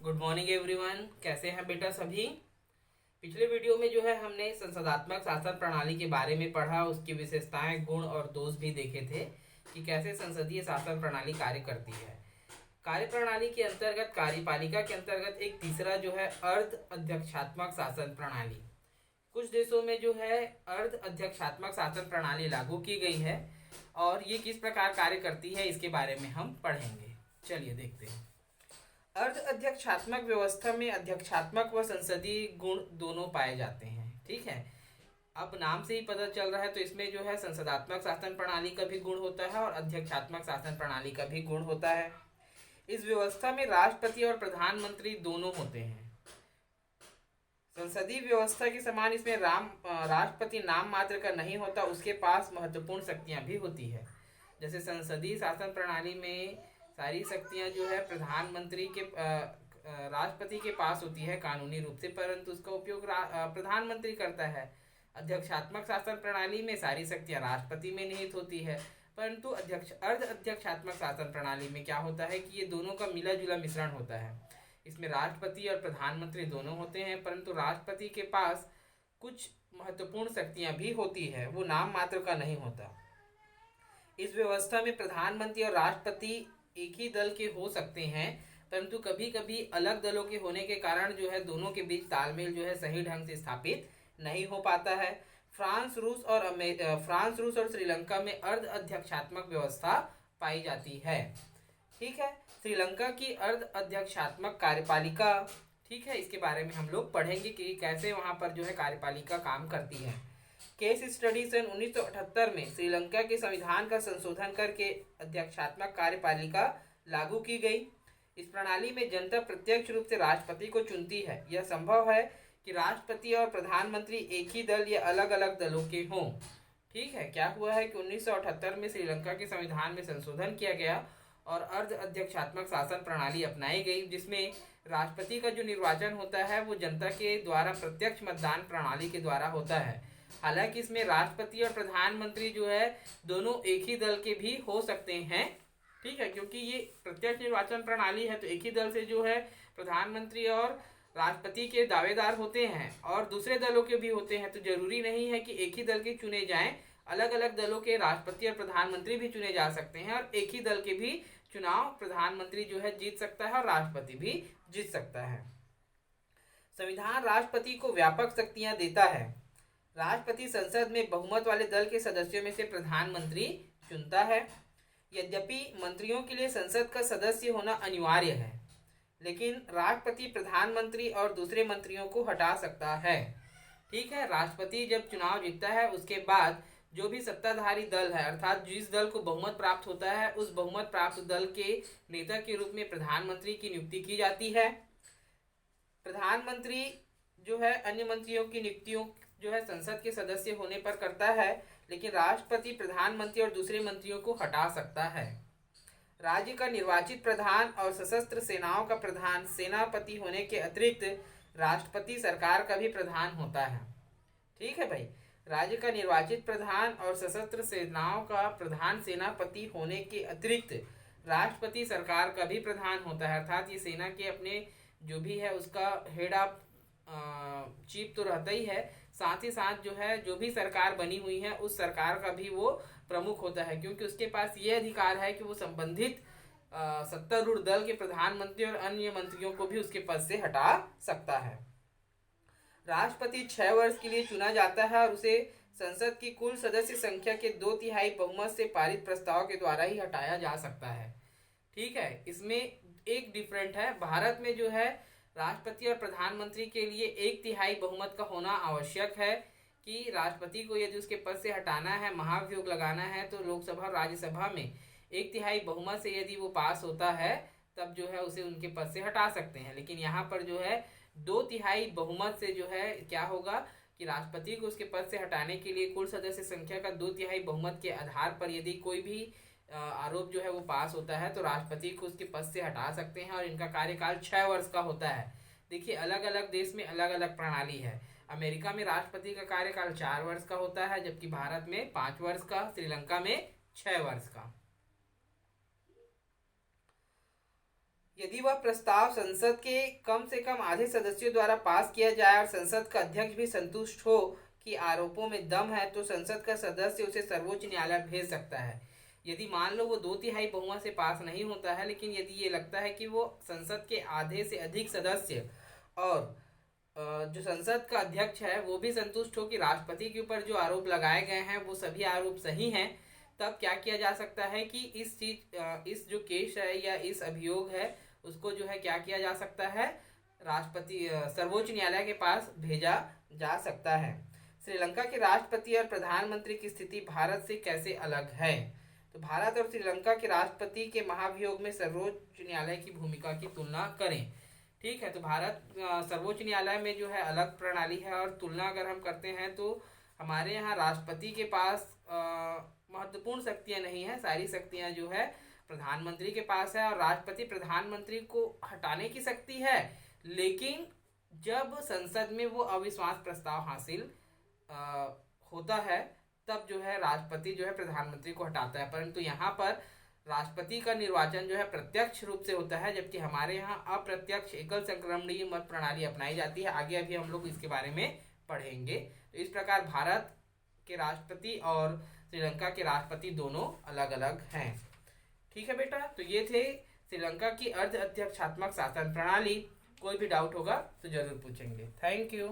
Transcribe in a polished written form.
Good morning everyone. कैसे हैं बेटा सभी। पिछले वीडियो में जो है हमने संसदात्मक शासन प्रणाली के बारे में पढ़ा, उसकी विशेषताएं, गुण और दोष भी देखे थे कि कैसे संसदीय शासन प्रणाली कार्य करती है। कार्य प्रणाली के अंतर्गत, कार्यपालिका के अंतर्गत एक तीसरा जो है अर्ध अध्यक्षात्मक शासन प्रणाली। कुछ देशों में जो है अर्ध अध्यक्षात्मक शासन प्रणाली लागू की गई है और ये किस प्रकार कार्य करती है इसके बारे में हम पढ़ेंगे। चलिए देखते हैं। अर्ध अध्यक्षात्मक व्यवस्था में अध्यक्षात्मक व संसदीय गुण दोनों पाए जाते हैं। ठीक है, अब नाम से ही पता चल रहा है, तो इसमें जो है संसदात्मक शासन प्रणाली का भी गुण होता है और अध्यक्षात्मक शासन प्रणाली का भी गुण होता है। इस व्यवस्था में राष्ट्रपति और प्रधानमंत्री दोनों होते हैं। संसदीय व्यवस्था के समान इसमें राष्ट्रपति नाम मात्र का नहीं होता, उसके पास महत्वपूर्ण शक्तियां भी होती है। जैसे संसदीय शासन प्रणाली में सारी शक्तियां जो है प्रधानमंत्री के राष्ट्रपति के पास होती है कानूनी रूप से, परंतु उसका उपयोग प्रधानमंत्री करता है। अध्यक्षात्मक शासन प्रणाली में सारी शक्तियां राष्ट्रपति में निहित होती है, परंतु अर्ध अध्यक्षात्मक शासन प्रणाली में क्या होता है कि ये दोनों का मिला जुला मिश्रण होता है। इसमें राष्ट्रपति और प्रधानमंत्री दोनों होते हैं, परंतु राष्ट्रपति के पास कुछ महत्वपूर्ण शक्तियां भी होती है, वो नाम मात्र का नहीं होता। इस व्यवस्था में प्रधानमंत्री और राष्ट्रपति एक ही दल के हो सकते हैं, परंतु कभी कभी अलग दलों के होने के कारण जो है दोनों के बीच तालमेल जो है सही ढंग से स्थापित नहीं हो पाता है। फ्रांस, रूस और श्रीलंका में अर्ध अध्यक्षात्मक व्यवस्था पाई जाती है। ठीक है, श्रीलंका की अर्ध अध्यक्षात्मक कार्यपालिका, ठीक है, इसके बारे में हम लोग पढ़ेंगे कि कैसे वहां पर जो है कार्यपालिका काम करती है। केस स्टडी सन 1978 में श्रीलंका के संविधान का संशोधन करके अध्यक्षात्मक कार्यपालिका लागू की गई। इस प्रणाली में जनता प्रत्यक्ष रूप से राष्ट्रपति को चुनती है। यह संभव है कि राष्ट्रपति और प्रधानमंत्री एक ही दल या अलग अलग दलों के हों। ठीक है, क्या हुआ है कि 1978 में श्रीलंका के संविधान में संशोधन किया गया और अर्ध अध्यक्षात्मक शासन प्रणाली अपनाई गई, जिसमें राष्ट्रपति का जो निर्वाचन होता है वो जनता के द्वारा प्रत्यक्ष मतदान प्रणाली के द्वारा होता है। हालांकि इसमें राष्ट्रपति और प्रधानमंत्री जो है दोनों एक ही दल के भी हो सकते हैं। ठीक है, क्योंकि ये प्रत्यक्ष निर्वाचन प्रणाली है तो एक ही दल से जो है प्रधानमंत्री और राष्ट्रपति के दावेदार होते हैं और दूसरे दलों के भी होते हैं, तो जरूरी नहीं है कि एक ही दल के चुने जाएं। अलग अलग दलों के राष्ट्रपति और प्रधानमंत्री भी चुने जा सकते हैं और एक ही दल के भी चुनाव प्रधानमंत्री जो है जीत सकता है और राष्ट्रपति भी जीत सकता है। संविधान राष्ट्रपति को व्यापक शक्तियां देता है। राष्ट्रपति संसद में बहुमत वाले दल के सदस्यों में से प्रधानमंत्री चुनता है। यद्यपि मंत्रियों के लिए संसद का सदस्य होना अनिवार्य है, लेकिन राष्ट्रपति प्रधानमंत्री और दूसरे मंत्रियों को हटा सकता है। ठीक है, राष्ट्रपति जब चुनाव जीतता है उसके बाद जो भी सत्ताधारी दल है, अर्थात जिस दल को बहुमत प्राप्त होता है, उस बहुमत प्राप्त दल के नेता के रूप में प्रधानमंत्री की नियुक्ति की जाती है। प्रधानमंत्री जो है अन्य मंत्रियों की नियुक्तियों जो है संसद के सदस्य होने पर करता है, लेकिन राष्ट्रपति प्रधानमंत्री और दूसरे मंत्रियों को हटा सकता है। राज्य का निर्वाचित प्रधान और सशस्त्र सेनाओं का प्रधान सेनापति होने के अतिरिक्त राष्ट्रपति सरकार का भी प्रधान होता है। ठीक है भाई, राज्य का निर्वाचित प्रधान और सशस्त्र सेनाओं का प्रधान सेनापति होने के अतिरिक्त राष्ट्रपति सरकार का भी प्रधान होता है, अर्थात ये सेना के अपने जो भी है उसका हेड ऑफ चीफ तो रहता ही है, साथ ही साथ जो है जो भी सरकार बनी हुई है उस सरकार का भी वो प्रमुख होता है, क्योंकि उसके पास ये अधिकार है कि वो संबंधित सत्तारूढ़ दल के प्रधानमंत्री और अन्य मंत्रियों को भी उसके पद से हटा सकता है। राष्ट्रपति 6 वर्ष के लिए चुना जाता है और उसे संसद की कुल सदस्य संख्या के 2/3 बहुमत से पारित प्रस्ताव के द्वारा ही हटाया जा सकता है। ठीक है, इसमें एक डिफरेंट है। भारत में जो है राष्ट्रपति और प्रधानमंत्री के लिए 1/3 बहुमत का होना आवश्यक है कि राष्ट्रपति को यदि उसके पद से हटाना है, महाभियोग लगाना है, तो लोकसभा और राज्यसभा में 1/3 बहुमत से यदि वो पास होता है तब जो है उसे उनके पद से हटा सकते हैं। लेकिन यहाँ पर जो है 2/3 बहुमत से जो है क्या होगा कि राष्ट्रपति को उसके पद से हटाने के लिए कुल सदस्य संख्या का 2/3 बहुमत के आधार पर यदि कोई भी आरोप जो है वो पास होता है तो राष्ट्रपति को उसके पद से हटा सकते हैं और इनका कार्यकाल 6 वर्ष का होता है। देखिए, अलग अलग देश में अलग अलग प्रणाली है। अमेरिका में राष्ट्रपति का कार्यकाल 4 वर्ष का होता है, जबकि भारत में 5 वर्ष का, श्रीलंका में 6 वर्ष का। यदि वह प्रस्ताव संसद के कम से कम आधे सदस्यों द्वारा पास किया जाए और संसद का अध्यक्ष भी संतुष्ट हो कि आरोपों में दम है, तो संसद का सदस्य उसे सर्वोच्च न्यायालय भेज सकता है। यदि मान लो वो 2/3 बहुमत से पास नहीं होता है, लेकिन यदि ये लगता है कि वो संसद के आधे से अधिक सदस्य और जो संसद का अध्यक्ष है वो भी संतुष्ट हो कि राष्ट्रपति के ऊपर जो आरोप लगाए गए हैं वो सभी आरोप सही हैं, तब क्या किया जा सकता है कि इस जो केस है या इस अभियोग है उसको जो है क्या किया जा सकता है, राष्ट्रपति सर्वोच्च न्यायालय के पास भेजा जा सकता है। श्रीलंका के राष्ट्रपति और प्रधानमंत्री की स्थिति भारत से कैसे अलग है? तो भारत और श्रीलंका के राष्ट्रपति के महाभियोग में सर्वोच्च न्यायालय की भूमिका की तुलना करें। ठीक है, तो भारत सर्वोच्च न्यायालय में जो है अलग प्रणाली है, और तुलना अगर हम करते हैं तो हमारे यहाँ राष्ट्रपति के पास महत्वपूर्ण शक्तियाँ नहीं है, सारी शक्तियाँ जो है प्रधानमंत्री के पास है, और राष्ट्रपति प्रधानमंत्री को हटाने की शक्ति है, लेकिन जब संसद में वो अविश्वास प्रस्ताव हासिल होता है तब जो है राष्ट्रपति जो है प्रधानमंत्री को हटाता है। परंतु यहाँ पर राष्ट्रपति का निर्वाचन जो है प्रत्यक्ष रूप से होता है, जबकि हमारे यहाँ अप्रत्यक्ष एकल संक्रमणीय मत प्रणाली अपनाई जाती है। आगे अभी हम लोग इसके बारे में पढ़ेंगे। तो इस प्रकार भारत के राष्ट्रपति और श्रीलंका के राष्ट्रपति दोनों अलग अलग हैं। ठीक है बेटा, तो ये थे श्रीलंका की अर्ध अध्यक्षात्मक शासन प्रणाली। कोई भी डाउट होगा तो जरूर पूछेंगे। Thank you.